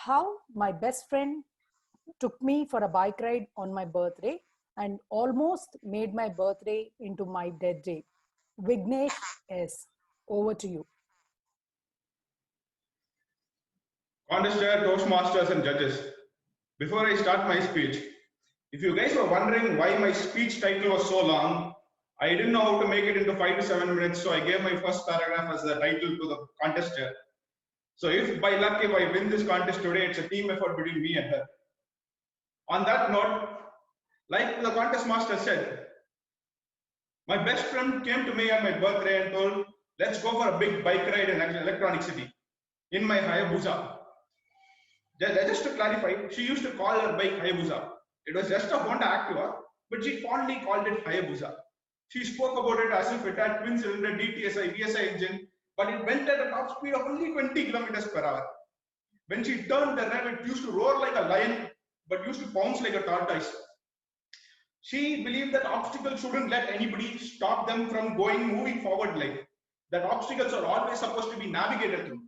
how my best friend took me for a bike ride on my birthday and almost made my birthday into my dead day. Vignesh S. Over to you. Contestants, Toastmasters, and judges. Before I start my speech, if you guys were wondering why my speech title was so long, I didn't know how to make it into 5 to 7 minutes, so I gave my first paragraph as the title to the contestant. So if by luck, if I win this contest today, it's a team effort between me and her. On that note, like the contest master said, my best friend came to me on my birthday and told, let's go for a big bike ride in Electronic City in my Hayabusa. Just to clarify, she used to call her bike Hayabusa. It was just a Honda Activa, but she fondly called it Hayabusa. She spoke about it as if it had twin-cylinder DTSI VSI engine, but it went at a top speed of only 20 kilometers per hour. When she turned the rev, it used to roar like a lion, but used to bounce like a tortoise. She believed that obstacles shouldn't let anybody stop them from moving forward life. That obstacles are always supposed to be navigated through.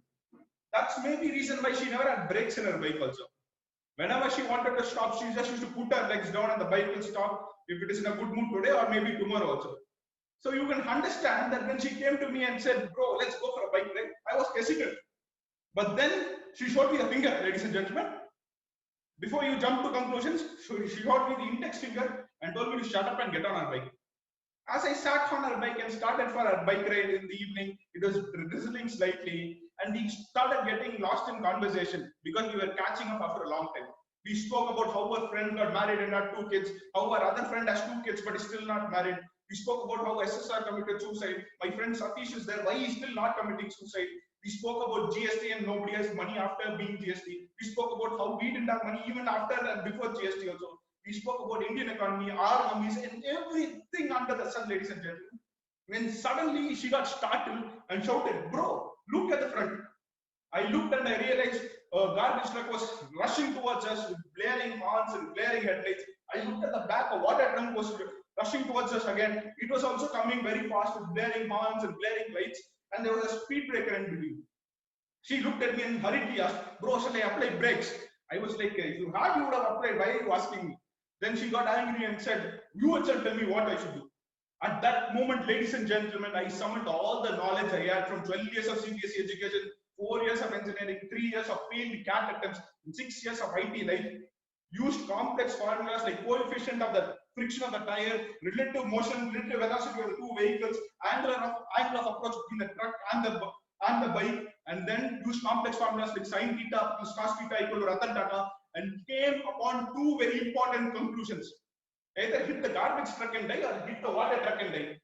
That's maybe reason why she never had brakes in her bike also. Whenever she wanted to stop, she just used to put her legs down and the bike will stop if it is in a good mood today or maybe tomorrow also. So you can understand that when she came to me and said, bro, let's go for a bike ride, I was hesitant. But then she showed me the finger, ladies and gentlemen. Before you jump to conclusions, she showed me the index finger and told me to shut up and get on her bike. As I sat on her bike and started for our bike ride in the evening, it was drizzling slightly and we started getting lost in conversation because we were catching up after a long time. We spoke about how our friend got married and had 2 kids, how our other friend has 2 kids but is still not married. We spoke about how SSR committed suicide. My friend Satish is there, why he is still not committing suicide. We spoke about GST and nobody has money after being GST. We spoke about how we didn't have money even after and before GST also. We spoke about Indian economy, our mummies, and everything under the sun, ladies and gentlemen. When suddenly she got startled and shouted, bro, look at the front. I looked and I realized a garbage truck was rushing towards us with blaring horns and blaring headlights. I looked at the back, a water trunk was rushing towards us again. It was also coming very fast with blaring horns and blaring lights, and there was a speed breaker in between. She looked at me and hurriedly asked, bro, shall I apply brakes? I was like, if you had, you would have applied. Why are you asking me? Then she got angry and said, you yourself tell me what I should do. At that moment, ladies and gentlemen, I summoned all the knowledge I had from 12 years of CBSE education, 4 years of engineering, 3 years of failed CAT attempts, and 6 years of IT life. Used complex formulas like coefficient of the friction of the tire, relative motion, relative velocity of the 2 vehicles, angle of approach between the truck and the bike, and then use complex formulas like sin theta plus cos theta equal to Ratan Tata, and came upon 2 very important conclusions. Either hit the garbage truck and die or hit the water truck and die.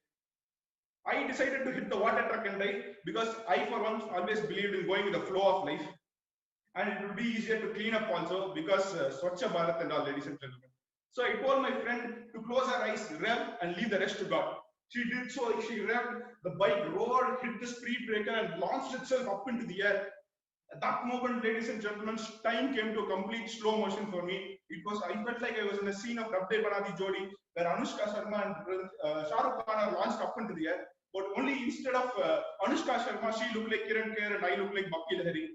I decided to hit the water truck and die because I for once always believed in going with the flow of life. And it would be easier to clean up also because Swachha Bharat and all, ladies and gentlemen. So I told my friend to close her eyes, rev, and leave the rest to God. She did so, she revved, the bike roared, hit the speed breaker and launched itself up into the air. At that moment, ladies and gentlemen, time came to a complete slow motion for me. I felt like I was in a scene of Rabde Banati Jodi, where Anushka Sharma and Shah Rukh Khan are launched up into the air. But only instead of Anushka Sharma, she looked like Kiran Kher and I looked like Bappi Lahiri.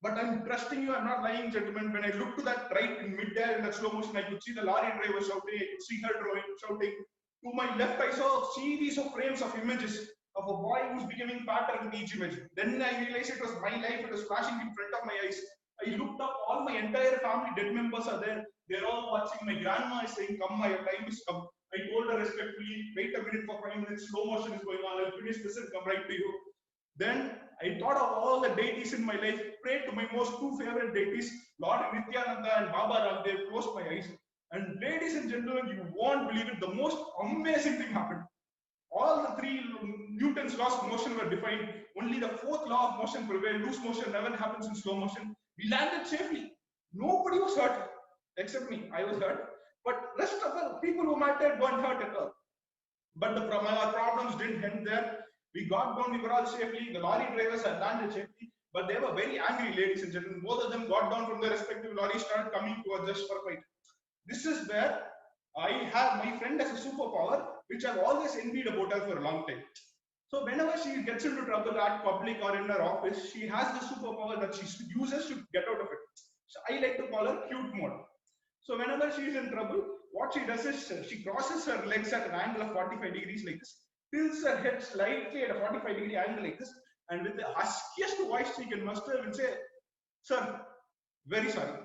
But I'm trusting you, I'm not lying, gentlemen. When I looked to that right in mid-air in that slow motion, I could see the lorry driver shouting, I could see her shouting. To my left, I saw a series of frames of images of a boy who's becoming fatter with each image. Then I realized it was my life, it was flashing in front of my eyes. I looked up, all my entire family, dead members are there. They're all watching. My grandma is saying, come, my time is come. I told her respectfully, wait a minute for 5 minutes, slow motion is going on, I'll finish this and come right to you. Then I thought of all the deities in my life, prayed to my most 2 favorite deities, Lord Nityananda and Baba Ramdev, closed my eyes. And ladies and gentlemen, you won't believe it, the most amazing thing happened. All the 3 Newton's laws of motion were defined. Only the 4th law of motion prevailed. Loose motion never happens in slow motion. We landed safely. Nobody was hurt except me. I was hurt. But rest of the people who mattered weren't hurt at all. But our problems didn't end there. We got down, we were all safely. The lorry drivers had landed safely. But they were very angry, ladies and gentlemen. Both of them got down from their respective lorries, started coming towards us for a fight. This is where I have my friend as a superpower, which I've always envied about her for a long time. So whenever she gets into trouble at public or in her office, she has the superpower that she uses to get out of it. So I like to call her cute mode. So whenever she is in trouble, what she does is she crosses her legs at an angle of 45 degrees like this, tilts her head slightly at a 45-degree angle like this, and with the huskiest voice she can muster will say, "Sir, very sorry."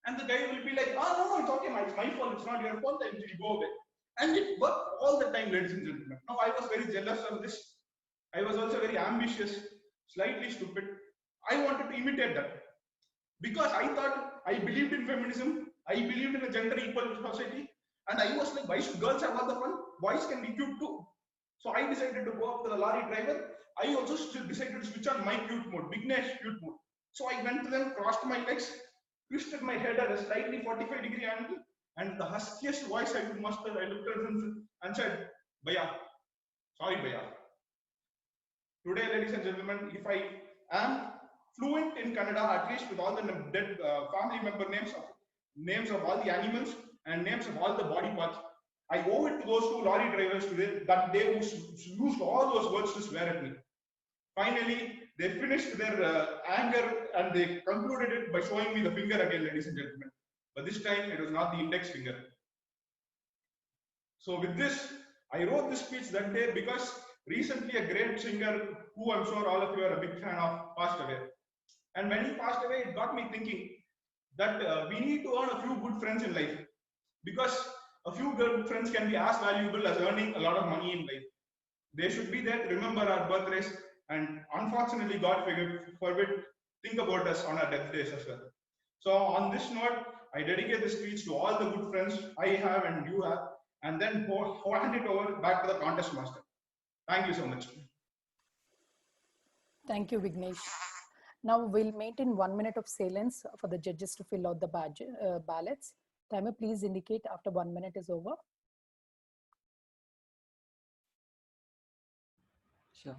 And the guy will be like, "Ah, no, it's okay, it's my fault, it's not your fault," and she'll go away. And it worked all the time, ladies and gentlemen. Now, I was very jealous of this. I was also very ambitious, slightly stupid. I wanted to imitate that because I thought I believed in feminism, I believed in a gender equal society, and I was like, why should girls have all the fun? Boys can be cute too. So I decided to go up to the lorry driver. I also decided to switch on my cute mode, Vignesh cute mode. So I went to them, crossed my legs, twisted my head at a slightly 45-degree angle, and the huskiest voice I could muster, I looked at him and said, "Bhaiya, sorry, Bhaiya. Today, ladies and gentlemen, if I am fluent in Kannada, at least with all the dead family member names of all the animals and names of all the body parts, I owe it to those two lorry drivers today that they used all those words to swear at me." Finally, they finished their anger and they concluded it by showing me the finger again, ladies and gentlemen. But this time it was not the index finger. So with this, I wrote this speech that day because recently a great singer, who I'm sure all of you are a big fan of, passed away. And when he passed away, it got me thinking that we need to earn a few good friends in life, because a few good friends can be as valuable as earning a lot of money in life. They should be there to remember our birthdays, and unfortunately, God forbid, think about us on our death days as well. So on this note, I dedicate this speech to all the good friends I have and you have, and then hand it over back to the contest master. Thank you so much. Thank you, Vignesh. Now we'll maintain 1 minute of silence for the judges to fill out the ballots. Timer, please indicate after 1 minute is over. Sure.